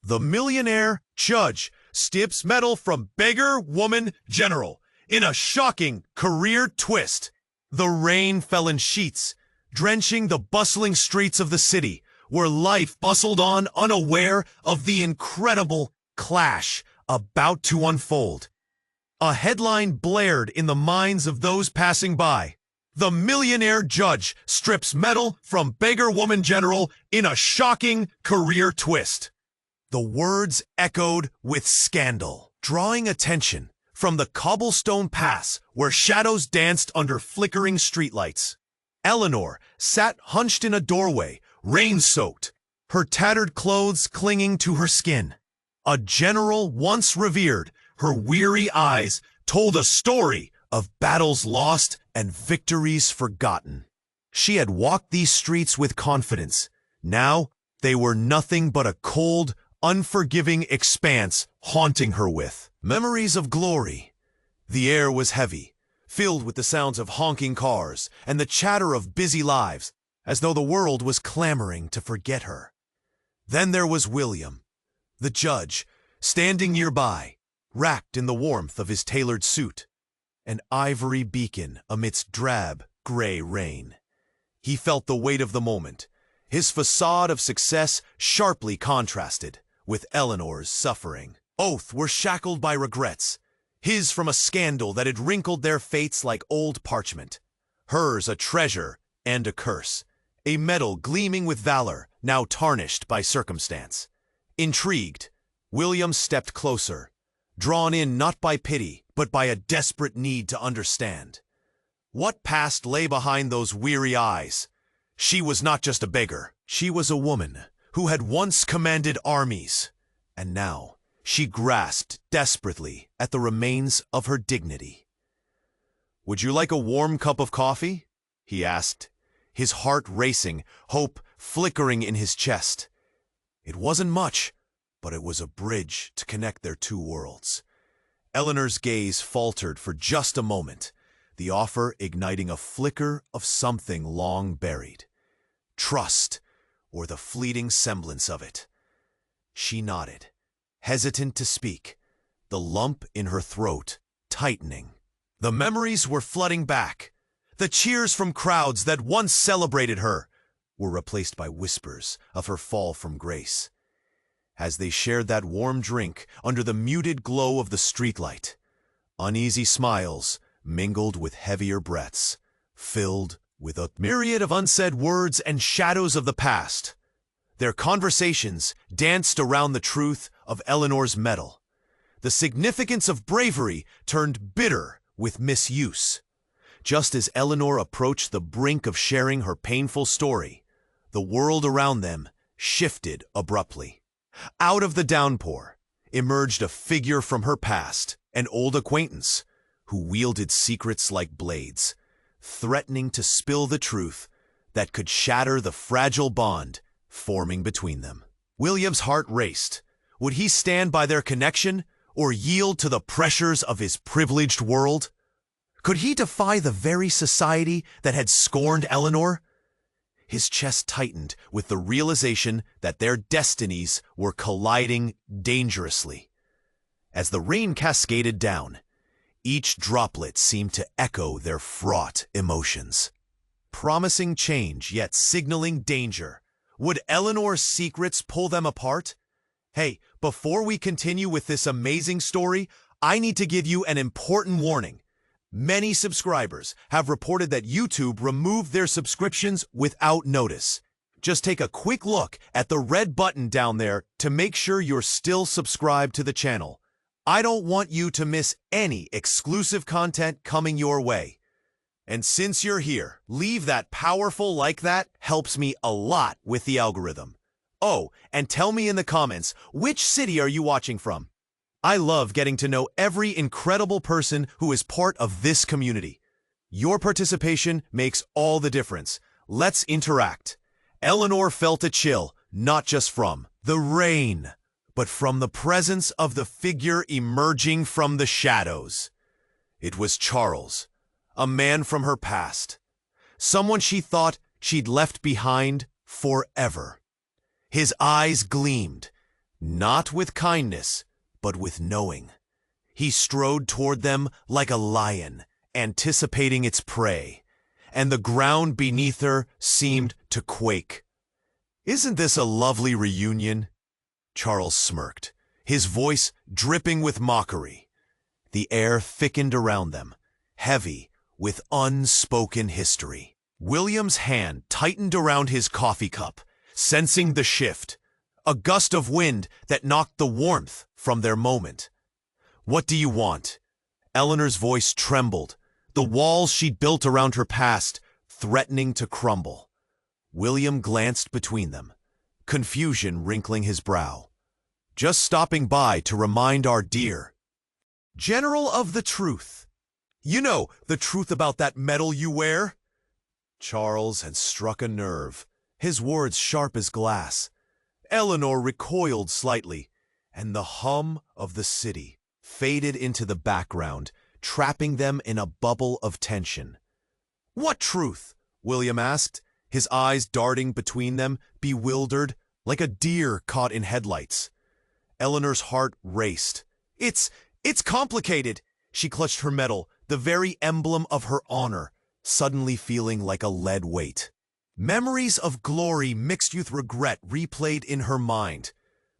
The millionaire judge strips medal from beggar woman general in a shocking career twist. The rain fell in sheets, drenching the bustling streets of the city, where life bustled on unaware of the incredible clash about to unfold. A headline blared in the minds of those passing by. The millionaire judge strips medal from beggar woman general in a shocking career twist. The words echoed with scandal, drawing attention from the cobblestone paths where shadows danced under flickering streetlights. Eleanor sat hunched in a doorway, rain-soaked, her tattered clothes clinging to her skin. A general once revered, her weary eyes told a story of battles lost and victories forgotten. She had walked these streets with confidence. Now they were nothing but a cold, unforgiving expanse haunting her with memories of glory. The air was heavy, filled with the sounds of honking cars and the chatter of busy lives, as though the world was clamoring to forget her. Then there was William, the judge, standing nearby, wrapped in the warmth of his tailored suit, an ivory beacon amidst drab, gray rain. He felt the weight of the moment, his facade of success sharply contrasted with Eleanor's suffering. Both were shackled by regrets, his from a scandal that had wrinkled their fates like old parchment, hers a treasure and a curse, a medal gleaming with valor now tarnished by circumstance. Intrigued, William stepped closer, drawn in not by pity, but by a desperate need to understand. What past lay behind those weary eyes? She was not just a beggar. She was a woman who had once commanded armies, and now she grasped desperately at the remains of her dignity. "Would you like a warm cup of coffee?" he asked, his heart racing, hope flickering in his chest. It wasn't much, but it was a bridge to connect their two worlds. Eleanor's gaze faltered for just a moment, the offer igniting a flicker of something long buried. Trust, or the fleeting semblance of it. She nodded, hesitant to speak, the lump in her throat tightening. The memories were flooding back. The cheers from crowds that once celebrated her were replaced by whispers of her fall from grace. As they shared that warm drink under the muted glow of the streetlight, uneasy smiles mingled with heavier breaths, filled with a myriad of unsaid words and shadows of the past. Their conversations danced around the truth of Eleanor's medal. The significance of bravery turned bitter with misuse. Just as Eleanor approached the brink of sharing her painful story, the world around them shifted abruptly. Out of the downpour emerged a figure from her past, an old acquaintance, who wielded secrets like blades, threatening to spill the truth that could shatter the fragile bond forming between them. William's heart raced. Would he stand by their connection or yield to the pressures of his privileged world? Could he defy the very society that had scorned Eleanor? His chest tightened with the realization that their destinies were colliding dangerously. As the rain cascaded down, each droplet seemed to echo their fraught emotions. Promising change, yet signaling danger. Would Eleanor's secrets pull them apart? Hey, before we continue with this amazing story, I need to give you an important warning. Many subscribers have reported that YouTube removed their subscriptions without notice. Just take a quick look at the red button down there to make sure you're still subscribed to the channel. I don't want you to miss any exclusive content coming your way. And since you're here, leave that powerful like that helps me a lot with the algorithm. Oh, and tell me in the comments, which city are you watching from? I love getting to know every incredible person who is part of this community. Your participation makes all the difference. Let's interact. Eleanor felt a chill, not just from the rain, but from the presence of the figure emerging from the shadows. It was Charles, a man from her past, someone she thought she'd left behind forever. His eyes gleamed, Not with kindness, but with knowing. He strode toward them like a lion, anticipating its prey, and the ground beneath her seemed to quake. "Isn't this a lovely reunion?" Charles smirked, his voice dripping with mockery. The air thickened around them, heavy with unspoken history. William's hand tightened around his coffee cup, sensing the shift, a gust of wind that knocked the warmth from their moment. "What do you want?" Eleanor's voice trembled, the walls she'd built around her past threatening to crumble. William glanced between them, confusion wrinkling his brow. "Just stopping by to remind our dear General of the truth. You know, the truth about that medal you wear?" Charles had struck a nerve, his words sharp as glass. Eleanor recoiled slightly, and the hum of the city faded into the background, trapping them in a bubble of tension. "What truth?" William asked, his eyes darting between them, bewildered, like a deer caught in headlights. Eleanor's heart raced. It's complicated." She clutched her medal, the very emblem of her honor, suddenly feeling like a lead weight. Memories of glory mixed with regret replayed in her mind.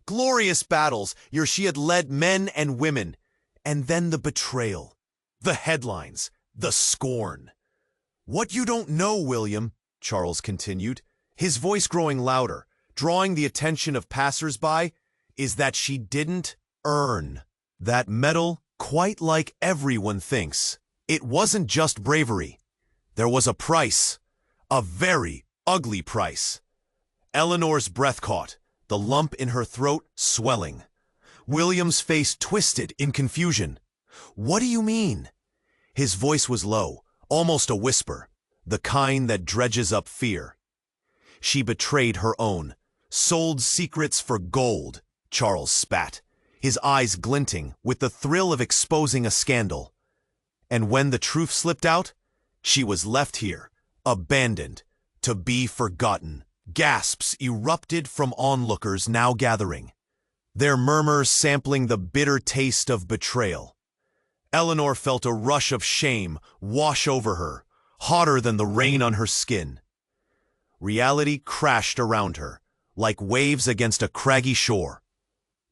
Glorious battles where she had led men and women. And then the betrayal, the headlines, the scorn. "What you don't know, William," Charles continued, his voice growing louder, drawing the attention of passers-by, "is that she didn't earn that medal quite like everyone thinks. It wasn't just bravery. There was a price, a very ugly price." Eleanor's breath caught, the lump in her throat swelling. William's face twisted in confusion. "What do you mean?" His voice was low, almost a whisper, the kind that dredges up fear. "She betrayed her own, sold secrets for gold," Charles spat, his eyes glinting with the thrill of exposing a scandal. "And when the truth slipped out, she was left here, abandoned, to be forgotten." Gasps erupted from onlookers now gathering, their murmurs sampling the bitter taste of betrayal. Eleanor felt a rush of shame wash over her, hotter than the rain on her skin. Reality crashed around her, like waves against a craggy shore.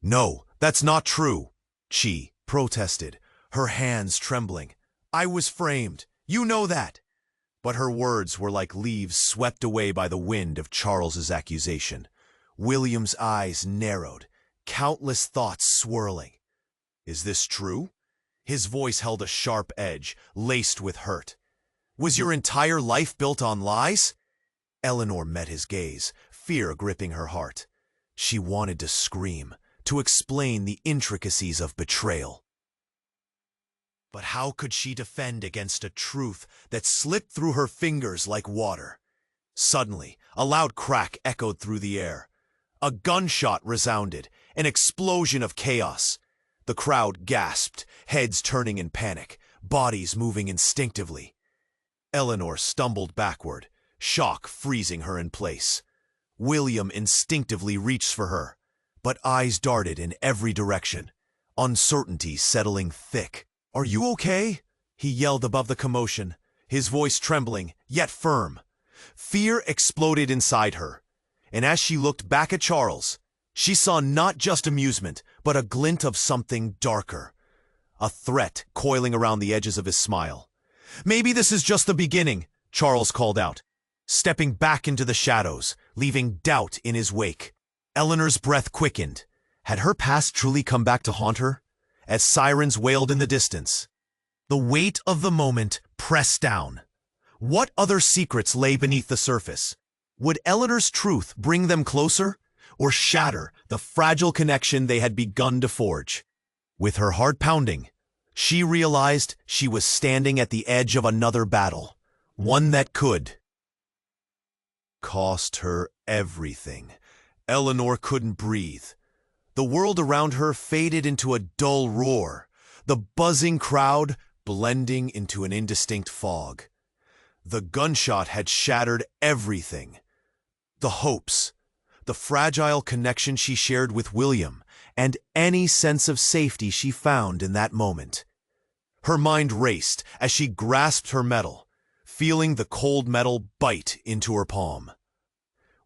"No, that's not true," she protested, her hands trembling. "I was framed. You know that." But her words were like leaves swept away by the wind of Charles's accusation. William's eyes narrowed, countless thoughts swirling. "Is this true?" His voice held a sharp edge, laced with hurt. "Was your entire life built on lies?" Eleanor met his gaze, fear gripping her heart. She wanted to scream, to explain the intricacies of betrayal. But how could she defend against a truth that slipped through her fingers like water? Suddenly, a loud crack echoed through the air. A gunshot resounded, an explosion of chaos. The crowd gasped, heads turning in panic, bodies moving instinctively. Eleanor stumbled backward, shock freezing her in place. William instinctively reached for her, but eyes darted in every direction, uncertainty settling thick. "Are you okay?" he yelled above the commotion, his voice trembling, yet firm. Fear exploded inside her, and as she looked back at Charles, she saw not just amusement, but a glint of something darker, a threat coiling around the edges of his smile. "Maybe this is just the beginning," Charles called out, stepping back into the shadows, leaving doubt in his wake. Eleanor's breath quickened. Had her past truly come back to haunt her? As sirens wailed in the distance, the weight of the moment pressed down. What other secrets lay beneath the surface? Would Eleanor's truth bring them closer, or shatter the fragile connection they had begun to forge? With her heart pounding, she realized she was standing at the edge of another battle, one that could cost her everything. Eleanor couldn't breathe. The world around her faded into a dull roar, the buzzing crowd blending into an indistinct fog. The gunshot had shattered everything. The hopes, the fragile connection she shared with William, and any sense of safety she found in that moment. Her mind raced as she grasped her medal, feeling the cold metal bite into her palm.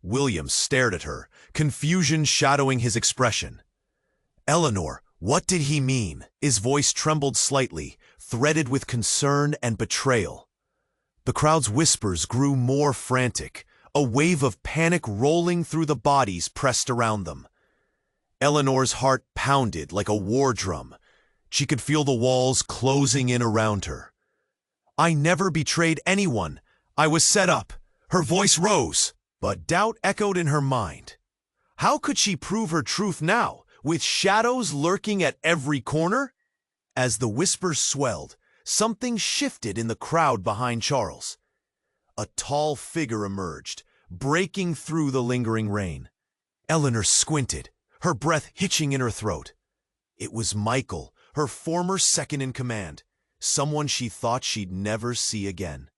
William stared at her, confusion shadowing his expression. "Eleanor, what did he mean?" His voice trembled slightly, threaded with concern and betrayal. The crowd's whispers grew more frantic, a wave of panic rolling through the bodies pressed around them. Eleanor's heart pounded like a war drum. She could feel the walls closing in around her. "I never betrayed anyone. I was set up." Her voice rose, but doubt echoed in her mind. How could she prove her truth now, with shadows lurking at every corner? As the whispers swelled, something shifted in the crowd behind Charles. A tall figure emerged, breaking through the lingering rain. Eleanor squinted, her breath hitching in her throat. It was Michael, her former second-in-command, someone she thought she'd never see again.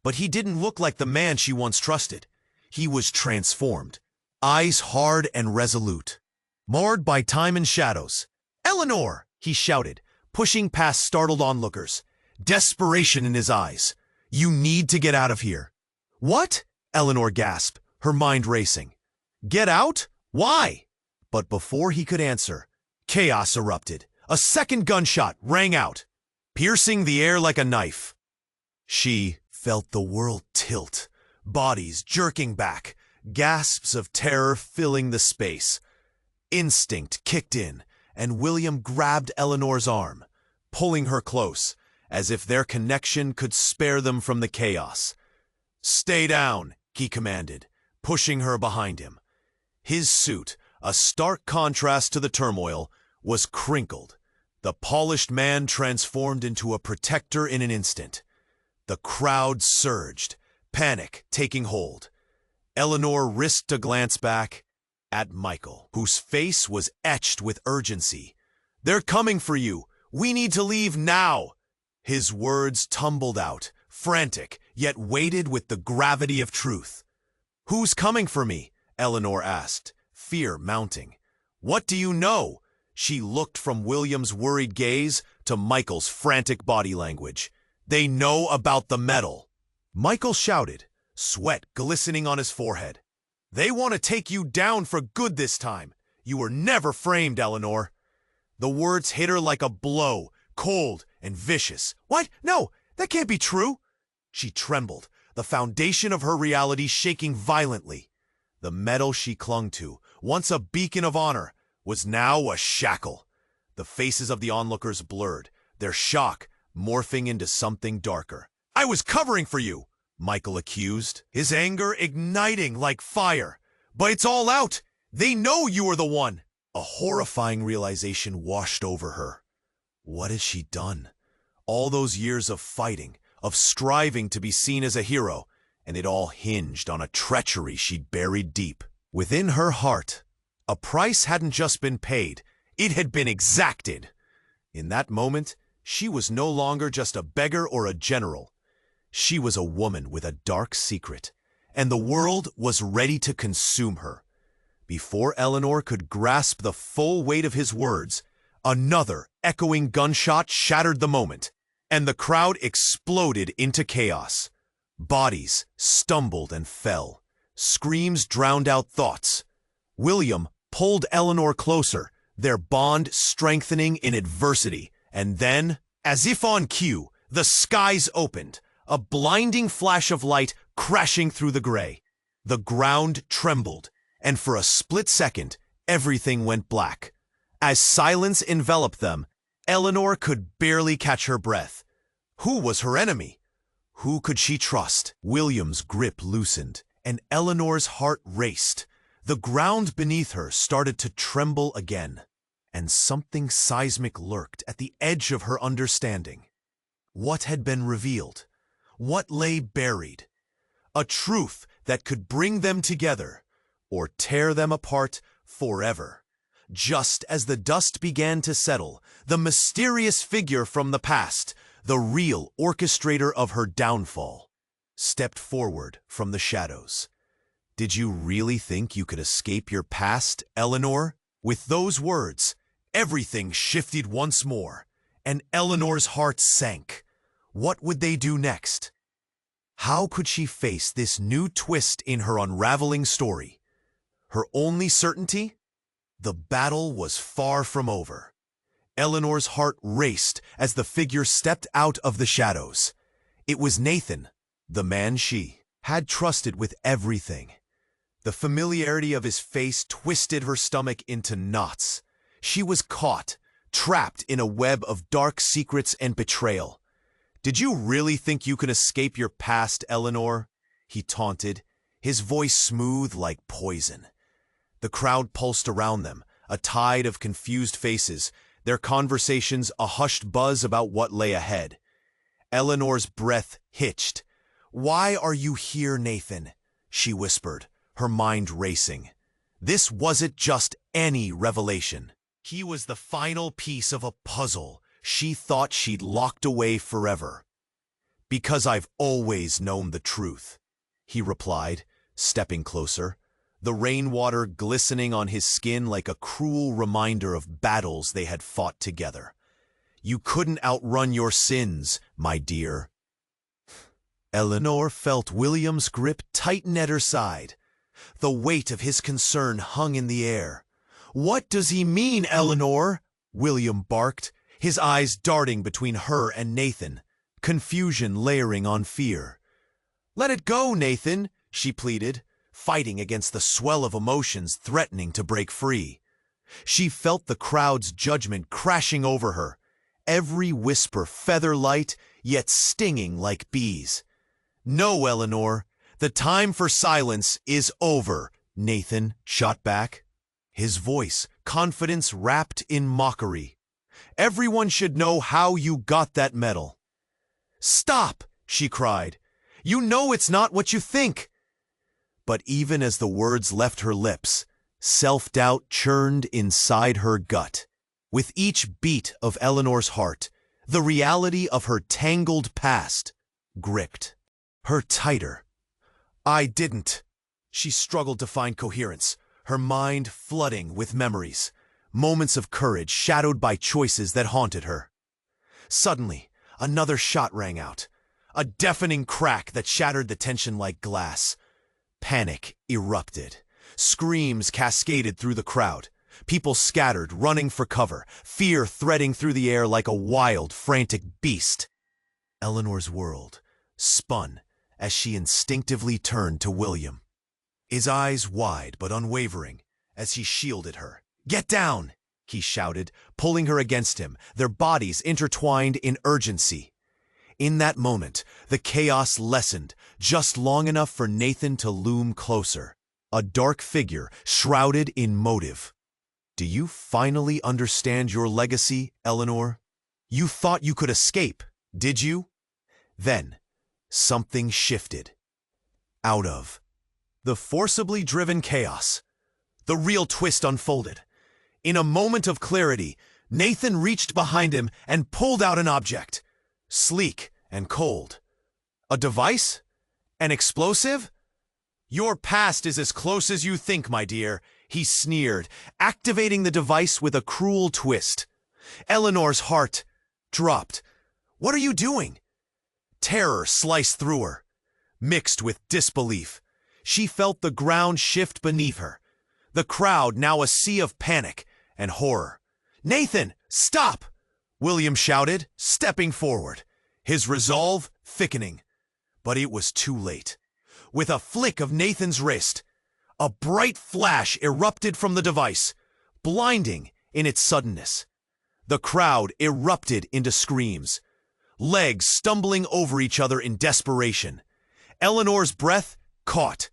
But he didn't look like the man she once trusted. He was transformed, eyes hard and resolute, marred by time and shadows. "Eleanor!" he shouted, pushing past startled onlookers, desperation in his eyes. "You need to get out of here." "What?" Eleanor gasped, her mind racing. "Get out? Why?" But before he could answer, chaos erupted. A second gunshot rang out, piercing the air like a knife. She felt the world tilt, bodies jerking back, gasps of terror filling the space. Instinct kicked in, and William grabbed Eleanor's arm, pulling her close, as if their connection could spare them from the chaos. "Stay down," he commanded, pushing her behind him. His suit, a stark contrast to the turmoil, was crinkled. The polished man transformed into a protector in an instant. The crowd surged, panic taking hold. Eleanor risked a glance back at Michael, whose face was etched with urgency. "They're coming for you. We need to leave now." His words tumbled out, frantic, yet weighted with the gravity of truth. "Who's coming for me?" Eleanor asked, fear mounting. "What do you know?" She looked from William's worried gaze to Michael's frantic body language. "They know about the medal." Michael shouted, sweat glistening on his forehead. "They want to take you down for good this time. You were never framed, Eleanor." The words hit her like a blow, cold and vicious. "What? No, that can't be true." She trembled, the foundation of her reality shaking violently. The medal she clung to, once a beacon of honor, was now a shackle. The faces of the onlookers blurred, their shock morphing into something darker. "I was covering for you," Michael accused, his anger igniting like fire. "But it's all out. They know you are the one." A horrifying realization washed over her. What had she done? All those years of fighting, of striving to be seen as a hero, and it all hinged on a treachery she'd buried deep. Within her heart, a price hadn't just been paid, it had been exacted. In that moment, she was no longer just a beggar or a general. She was a woman with a dark secret, and the world was ready to consume her. Before Eleanor could grasp the full weight of his words, another echoing gunshot shattered the moment, and the crowd exploded into chaos. Bodies stumbled and fell. Screams drowned out thoughts. William pulled Eleanor closer, their bond strengthening in adversity. And then, as if on cue, the skies opened, a blinding flash of light crashing through the gray. The ground trembled, and for a split second, everything went black. As silence enveloped them, Eleanor could barely catch her breath. Who was her enemy? Who could she trust? William's grip loosened, and Eleanor's heart raced. The ground beneath her started to tremble again, and something seismic lurked at the edge of her understanding. What had been revealed? What lay buried? A truth that could bring them together, or tear them apart forever. Just as the dust began to settle, the mysterious figure from the past, the real orchestrator of her downfall, stepped forward from the shadows. Did you really think you could escape your past, Eleanor? With those words, everything shifted once more, and Eleanor's heart sank. What would they do next? How could she face this new twist in her unraveling story? Her only certainty? The battle was far from over. Eleanor's heart raced as the figure stepped out of the shadows. It was Nathan, the man she had trusted with everything. The familiarity of his face twisted her stomach into knots. She was caught, trapped in a web of dark secrets and betrayal. "Did you really think you could escape your past, Eleanor?" he taunted, his voice smooth like poison. The crowd pulsed around them, a tide of confused faces, their conversations a hushed buzz about what lay ahead. Eleanor's breath hitched. "Why are you here, Nathan?" she whispered, her mind racing. This wasn't just any revelation. He was the final piece of a puzzle she thought she'd locked away forever. "Because I've always known the truth," he replied, stepping closer, the rainwater glistening on his skin like a cruel reminder of battles they had fought together. "You couldn't outrun your sins, my dear." Eleanor felt William's grip tighten at her side. The weight of his concern hung in the air. "What does he mean, Eleanor?" William barked, his eyes darting between her and Nathan, confusion layering on fear. "Let it go, Nathan," she pleaded, fighting against the swell of emotions threatening to break free. She felt the crowd's judgment crashing over her, every whisper feather-light, yet stinging like bees. "No, Eleanor, the time for silence is over," Nathan shot back, his voice confidence wrapped in mockery. "Everyone should know how you got that medal." "Stop!" she cried. "You know it's not what you think." But even as the words left her lips, self-doubt churned inside her gut. With each beat of Eleanor's heart, the reality of her tangled past gripped her tighter. "I didn't." She struggled to find coherence, her mind flooding with memories, moments of courage shadowed by choices that haunted her. Suddenly, another shot rang out, a deafening crack that shattered the tension like glass. Panic erupted. Screams cascaded through the crowd. People scattered, running for cover, fear threading through the air like a wild, frantic beast. Eleanor's world spun as she instinctively turned to William, his eyes wide but unwavering as he shielded her. "Get down!" he shouted, pulling her against him, their bodies intertwined in urgency. In that moment, the chaos lessened, just long enough for Nathan to loom closer, a dark figure shrouded in motive. "Do you finally understand your legacy, Eleanor? You thought you could escape, did you?" Then, something shifted. Out of the forcibly driven chaos, the real twist unfolded. In a moment of clarity, Nathan reached behind him and pulled out an object, sleek and cold. "A device? An explosive?" "Your past is as close as you think, my dear," he sneered, activating the device with a cruel twist. Eleanor's heart dropped. "What are you doing?" Terror sliced through her, mixed with disbelief. She felt the ground shift beneath her, the crowd now a sea of panic and horror. "Nathan, stop!" William shouted, stepping forward, his resolve thickening. But it was too late. With a flick of Nathan's wrist, a bright flash erupted from the device, blinding in its suddenness. The crowd erupted into screams, legs stumbling over each other in desperation. Eleanor's breath caught.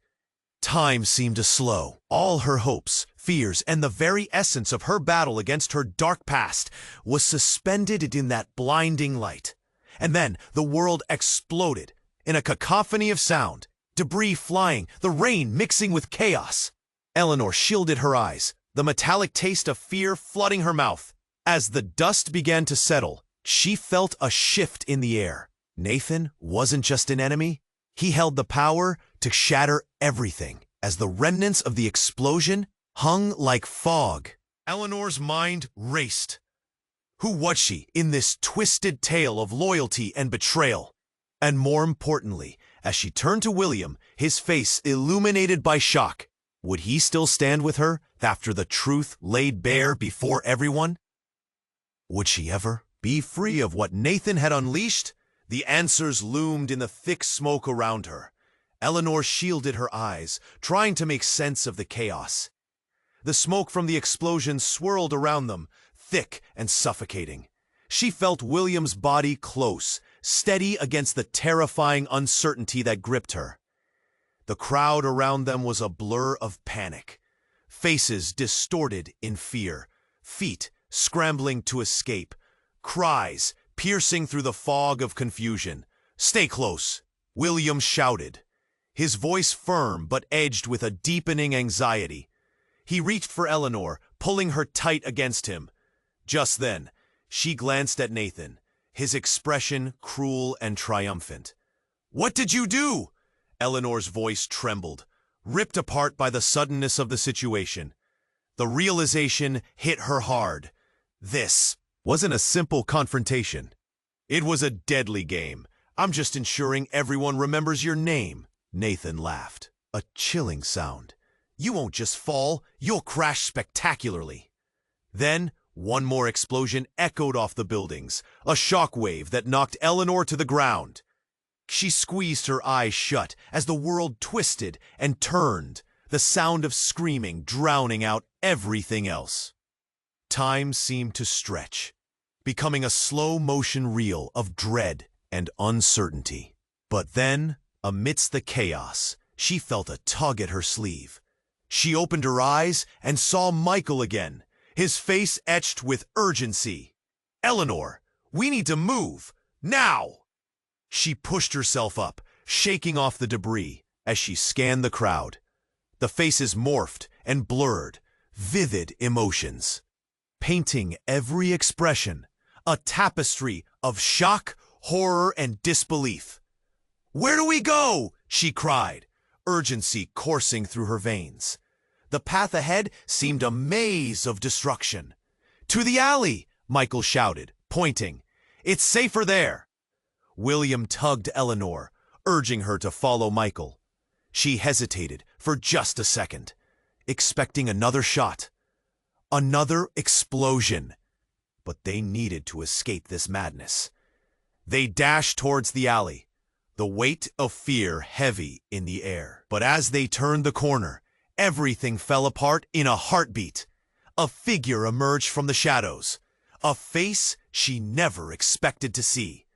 Time seemed to slow. All her hopes, fears, and the very essence of her battle against her dark past was suspended in that blinding light. And then the world exploded in a cacophony of sound, debris flying, the rain mixing with chaos. Eleanor shielded her eyes, the metallic taste of fear flooding her mouth. As the dust began to settle, she felt a shift in the air. Nathan wasn't just an enemy. He held the power to shatter everything. as the remnants of the explosion hung like fog. Eleanor's mind raced. Who was she in this twisted tale of loyalty and betrayal? And more importantly, as she turned to William, his face illuminated by shock, would he still stand with her after the truth laid bare before everyone? Would she ever be free of what Nathan had unleashed? The answers loomed in the thick smoke around her. Eleanor shielded her eyes, trying to make sense of the chaos. The smoke from the explosion swirled around them, thick and suffocating. She felt William's body close, steady against the terrifying uncertainty that gripped her. The crowd around them was a blur of panic. Faces distorted in fear, feet scrambling to escape, cries piercing through the fog of confusion. "Stay close," William shouted, his voice firm but edged with a deepening anxiety. He reached for Eleanor, pulling her tight against him. Just then, she glanced at Nathan, his expression cruel and triumphant. "What did you do?" Eleanor's voice trembled, ripped apart by the suddenness of the situation. The realization hit her hard. This wasn't a simple confrontation. It was a deadly game. "I'm just ensuring everyone remembers your name," Nathan laughed. A chilling sound. "You won't just fall, you'll crash spectacularly." Then, one more explosion echoed off the buildings, a shockwave that knocked Eleanor to the ground. She squeezed her eyes shut as the world twisted and turned, the sound of screaming drowning out everything else. Time seemed to stretch, becoming a slow-motion reel of dread and uncertainty. But then, amidst the chaos, she felt a tug at her sleeve. She opened her eyes and saw Michael again, his face etched with urgency. "Eleanor, we need to move, now!" She pushed herself up, shaking off the debris as she scanned the crowd. The faces morphed and blurred, vivid emotions, painting every expression, a tapestry of shock, horror, and disbelief. "Where do we go?" she cried, urgency coursing through her veins. The path ahead seemed a maze of destruction. "To the alley," Michael shouted, pointing. "It's safer there." William tugged Eleanor, urging her to follow Michael. She hesitated for just a second, expecting another shot, another explosion. But they needed to escape this madness. They dashed towards the alley, the weight of fear heavy in the air. But as they turned the corner, everything fell apart in a heartbeat. A figure emerged from the shadows, a face she never expected to see.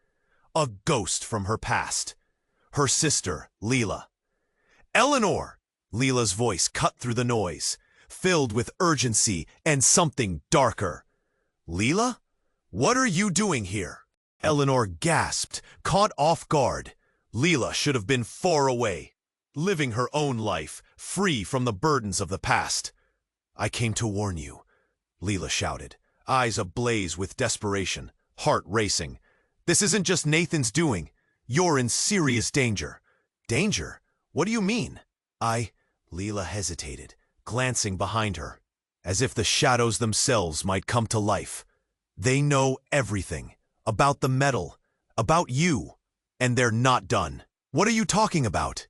A ghost from her past. Her sister, Leela. "Eleanor!" Leela's voice cut through the noise, filled with urgency and something darker. "Leela? What are you doing here?" Eleanor gasped, caught off guard. Leela should have been far away, living her own life, free from the burdens of the past. "I came to warn you," Leela shouted, eyes ablaze with desperation, heart racing. "This isn't just Nathan's doing. You're in serious danger." "Danger? What do you mean?" Leela hesitated, glancing behind her, as if the shadows themselves might come to life. "They know everything, about the metal, about you, and they're not done." "What are you talking about?"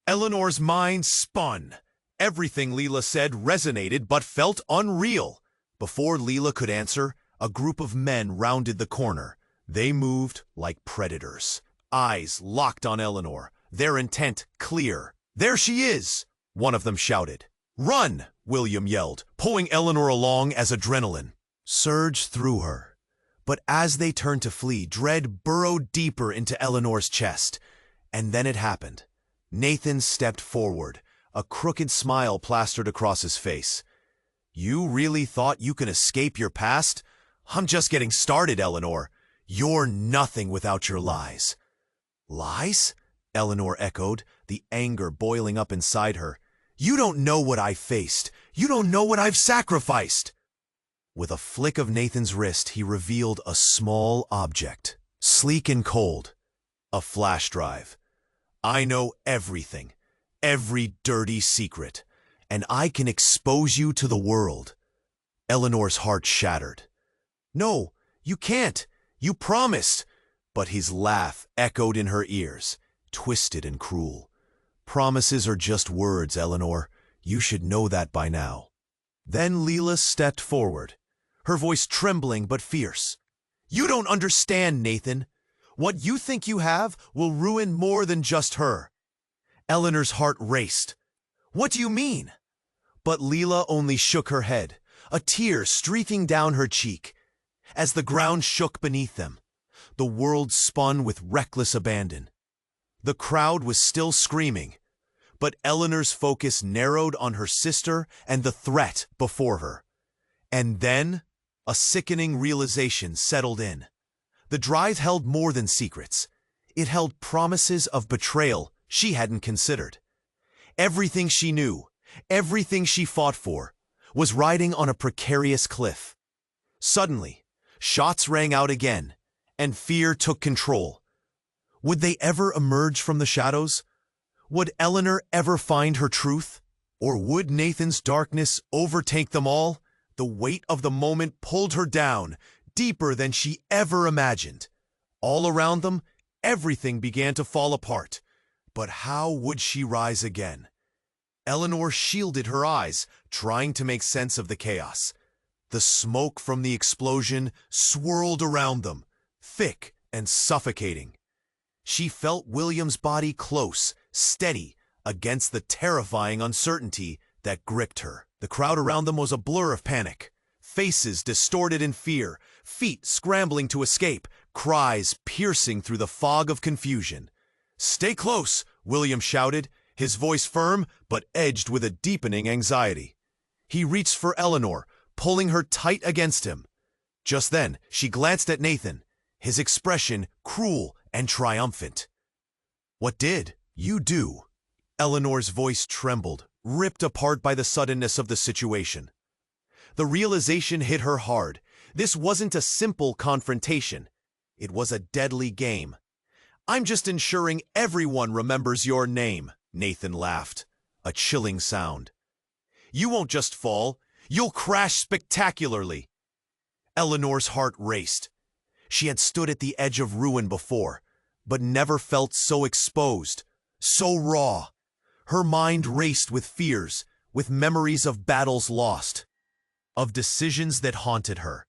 Eleanor's mind spun. Everything Leela said resonated but felt unreal. Before Leela could answer, a group of men rounded the corner. They moved like predators, eyes locked on Eleanor, their intent clear. "There she is!" one of them shouted. "Run!" William yelled, pulling Eleanor along as adrenaline surged through her. But as they turned to flee, dread burrowed deeper into Eleanor's chest. And then it happened. Nathan stepped forward, a crooked smile plastered across his face. "You really thought you can escape your past? I'm just getting started, Eleanor. You're nothing without your lies." "Lies?" Eleanor echoed, the anger boiling up inside her. "You don't know what I faced. You don't know what I've sacrificed." With a flick of Nathan's wrist, he revealed a small object, sleek and cold. A flash drive. "I know everything. every dirty secret, and I can expose you to the world. Eleanor's heart shattered. No, you can't. You promised. But his laugh echoed in her ears, twisted and cruel. Promises are just words, Eleanor. You should know that by now. Then Leela stepped forward, her voice trembling but fierce. You don't understand, Nathan. What you think you have will ruin more than just her. Eleanor's heart raced. What do you mean? But Leela only shook her head, a tear streaking down her cheek. As the ground shook beneath them, the world spun with reckless abandon. The crowd was still screaming, but Eleanor's focus narrowed on her sister and the threat before her. And then, a sickening realization settled in. The drive held more than secrets. It held promises of betrayal she hadn't considered. Everything she knew, everything she fought for, was riding on a precarious cliff. Suddenly, shots rang out again, and fear took control. Would they ever emerge from the shadows? Would Eleanor ever find her truth? Or would Nathan's darkness overtake them all? The weight of the moment pulled her down, deeper than she ever imagined. All around them, everything began to fall apart. But how would she rise again? Eleanor shielded her eyes, trying to make sense of the chaos. The smoke from the explosion swirled around them, thick and suffocating. She felt William's body close, steady, against the terrifying uncertainty that gripped her. The crowd around them was a blur of panic. Faces distorted in fear, feet scrambling to escape, cries piercing through the fog of confusion. "Stay close," William shouted, his voice firm but edged with a deepening anxiety. He reached for Eleanor, pulling her tight against him. Just then, she glanced at Nathan, his expression cruel and triumphant. "What did you do?" Eleanor's voice trembled, ripped apart by the suddenness of the situation. The realization hit her hard. This wasn't a simple confrontation. It was a deadly game. "I'm just ensuring everyone remembers your name," Nathan laughed, a chilling sound. "You won't just fall, you'll crash spectacularly." Eleanor's heart raced. She had stood at the edge of ruin before, but never felt so exposed, so raw. Her mind raced with fears, with memories of battles lost, of decisions that haunted her.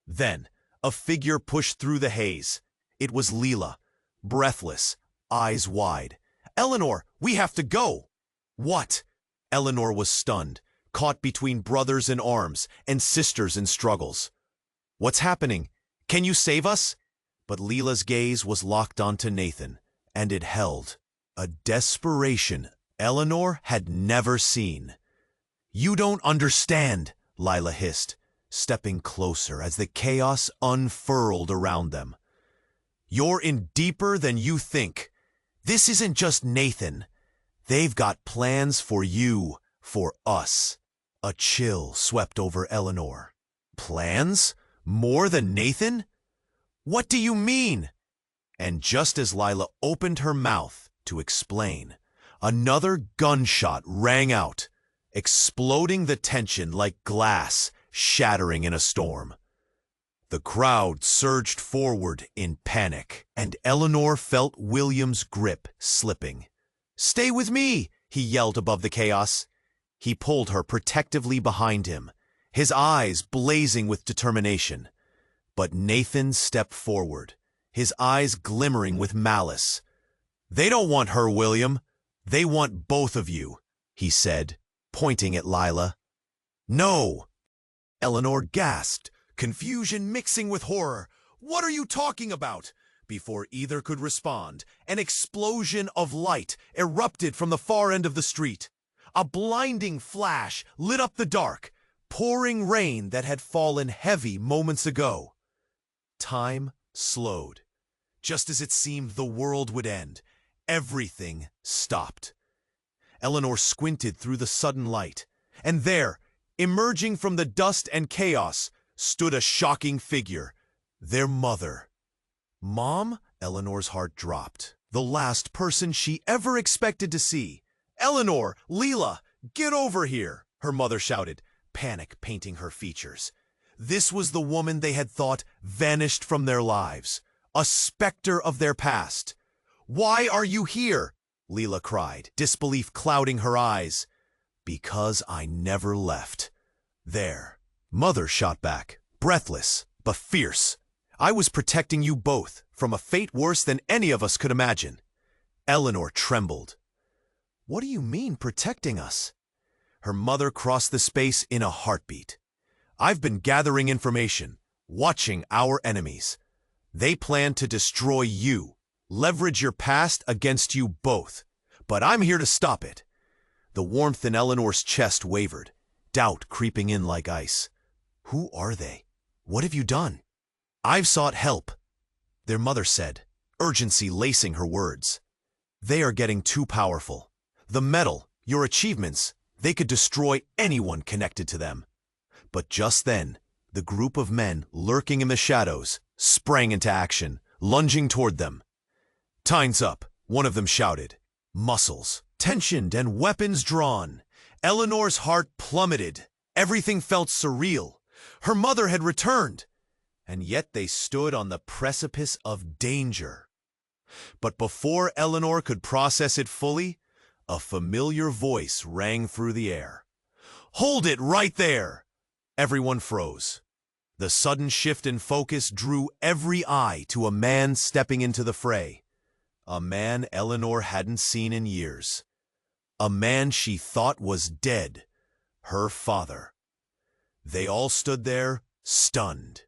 Then, a figure pushed through the haze. It was Leela, breathless, eyes wide. "Eleanor, we have to go!" "What?" Eleanor was stunned, caught between brothers in arms and sisters in struggles. "What's happening? Can you save us?" But Leela's gaze was locked onto Nathan, and it held a desperation Eleanor had never seen. "You don't understand," Lila hissed, stepping closer as the chaos unfurled around them. "You're in deeper than you think. This isn't just Nathan. They've got plans for you, for us." A chill swept over Eleanor. "Plans? More than Nathan? What do you mean?" And just as Lila opened her mouth to explain, another gunshot rang out, exploding the tension like glass shattering in a storm. The crowd surged forward in panic, and Eleanor felt William's grip slipping. "Stay with me!" he yelled above the chaos. He pulled her protectively behind him, his eyes blazing with determination. But Nathan stepped forward, his eyes glimmering with malice. "They don't want her, William. They want both of you," he said, pointing at Lila. "No!" Eleanor gasped, confusion mixing with horror. "What are you talking about?" Before either could respond, an explosion of light erupted from the far end of the street. A blinding flash lit up the dark, pouring rain that had fallen heavy moments ago. Time slowed. Just as it seemed the world would end, everything stopped. Eleanor squinted through the sudden light, and there, emerging from the dust and chaos, stood a shocking figure, their mother. "Mom?" Eleanor's heart dropped. The last person she ever expected to see. Eleanor, Leela, get over here, her mother shouted, panic painting her features. This was the woman they had thought vanished from their lives, a specter of their past. Why are you here? Leela cried, disbelief clouding her eyes. Because I never left. There. Mother shot back, breathless, but fierce. I was protecting you both from a fate worse than any of us could imagine. Eleanor trembled. What do you mean, protecting us? Her mother crossed the space in a heartbeat. I've been gathering information, watching our enemies. They plan to destroy you, leverage your past against you both. But I'm here to stop it. The warmth in Eleanor's chest wavered, doubt creeping in like ice. Who are they? What have you done? I've sought help, their mother said, urgency lacing her words. They are getting too powerful. The metal, your achievements, they could destroy anyone connected to them. But just then, the group of men lurking in the shadows sprang into action, lunging toward them. Time's up, one of them shouted. Muscles tensioned and weapons drawn. Eleanor's heart plummeted. Everything felt surreal. Her mother had returned. And yet they stood on the precipice of danger. But before Eleanor could process it fully, a familiar voice rang through the air. Hold it right there! Everyone froze. The sudden shift in focus drew every eye to a man stepping into the fray. A man Eleanor hadn't seen in years. A man she thought was dead. Her father. They all stood there, stunned.